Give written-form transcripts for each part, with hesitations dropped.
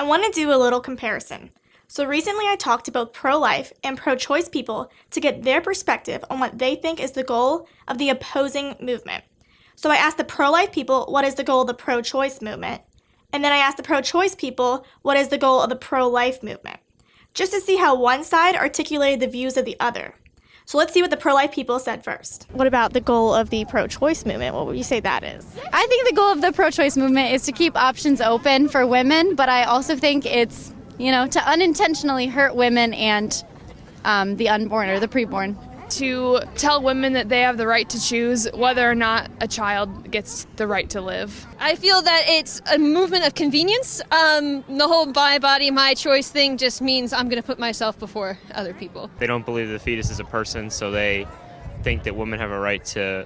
I want to do a little comparison. So recently I talked to both pro-life and pro-choice people to get their perspective on what they think is the goal of the opposing movement. So I asked the pro-life people what is the goal of the pro-choice movement, and then I asked the pro-choice people what is the goal of the pro-life movement, just to see how one side articulated the views of the other. So let's see what the pro-life people said first. What about the goal of the pro-choice movement? What would you say that is? I think the goal of the pro-choice movement is to keep options open for women, but I also think it's, to unintentionally hurt women and the unborn or the preborn. To tell women that they have the right to choose whether or not a child gets the right to live. I feel that it's a movement of convenience. The whole my body, my choice thing just means I'm going to put myself before other people. They don't believe the fetus is a person, so they think that women have a right to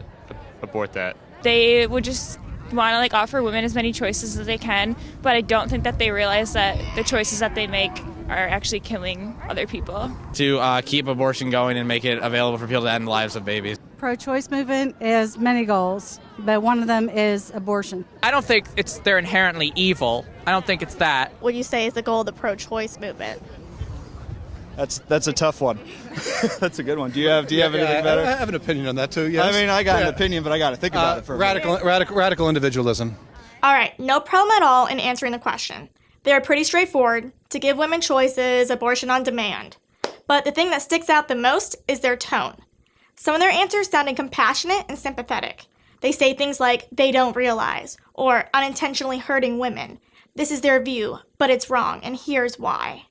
abort that. They would just want to offer women as many choices as they can, but I don't think that they realize that the choices that they make are actually killing other people. To keep abortion going and make it available for people to end the lives of babies. Pro-choice movement has many goals, but one of them is abortion. I don't think they're inherently evil. I don't think it's that. What do you say is the goal of the pro-choice movement? That's a tough one. That's a good one. Do you have anything better? I have an opinion on that too. Yes. I mean, I got an opinion, but I got to think about it for a minute. Radical individualism. All right, no problem at all in answering the question. They're pretty straightforward, to give women choices, abortion on demand. But the thing that sticks out the most is their tone. Some of their answers sounded compassionate and sympathetic. They say things like, they don't realize, or unintentionally hurting women. This is their view, but it's wrong, and here's why.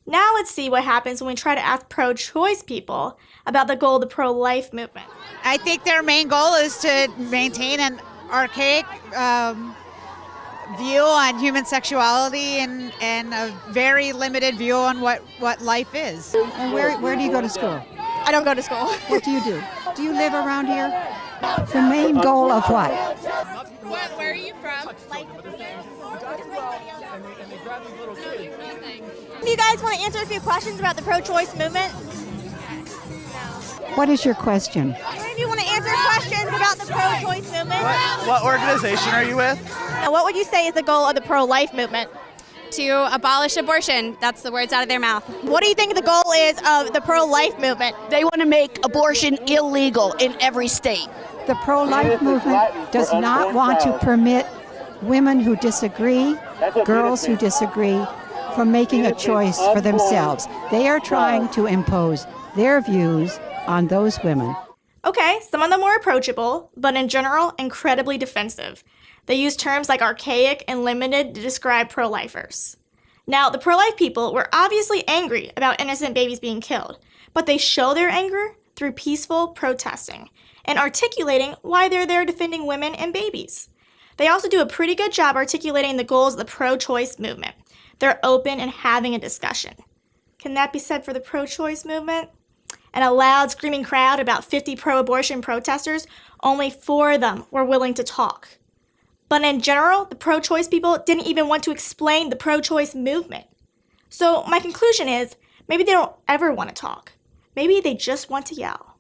Now let's see what happens when we try to ask pro-choice people about the goal of the pro-life movement. I think their main goal is to maintain an archaic view on human sexuality and a very limited view on what life is. And where do you go to school? I don't go to school. What do you do? Do you live around here? The main goal of what? Where are you from? Do you guys want to answer a few questions about the pro-choice movement? What is your question? If you want to answer questions about the pro-choice movement? What organization are you with? And what would you say is the goal of the pro-life movement? To abolish abortion. That's the words out of their mouth. What do you think the goal is of the pro-life movement? They want to make abortion illegal in every state. The pro-life movement does not want to permit women who disagree, girls who disagree, from making a choice for themselves. They are trying to impose their views on those women. Okay, some of them were approachable, but in general, incredibly defensive. They use terms like archaic and limited to describe pro-lifers. Now, the pro-life people were obviously angry about innocent babies being killed, but they show their anger through peaceful protesting and articulating why they're there defending women and babies. They also do a pretty good job articulating the goals of the pro-choice movement. They're open and having a discussion. Can that be said for the pro-choice movement? And a loud, screaming crowd, about 50 pro-abortion protesters, only 4 of them were willing to talk. But in general, the pro-choice people didn't even want to explain the pro-choice movement. So my conclusion is, maybe they don't ever want to talk. Maybe they just want to yell.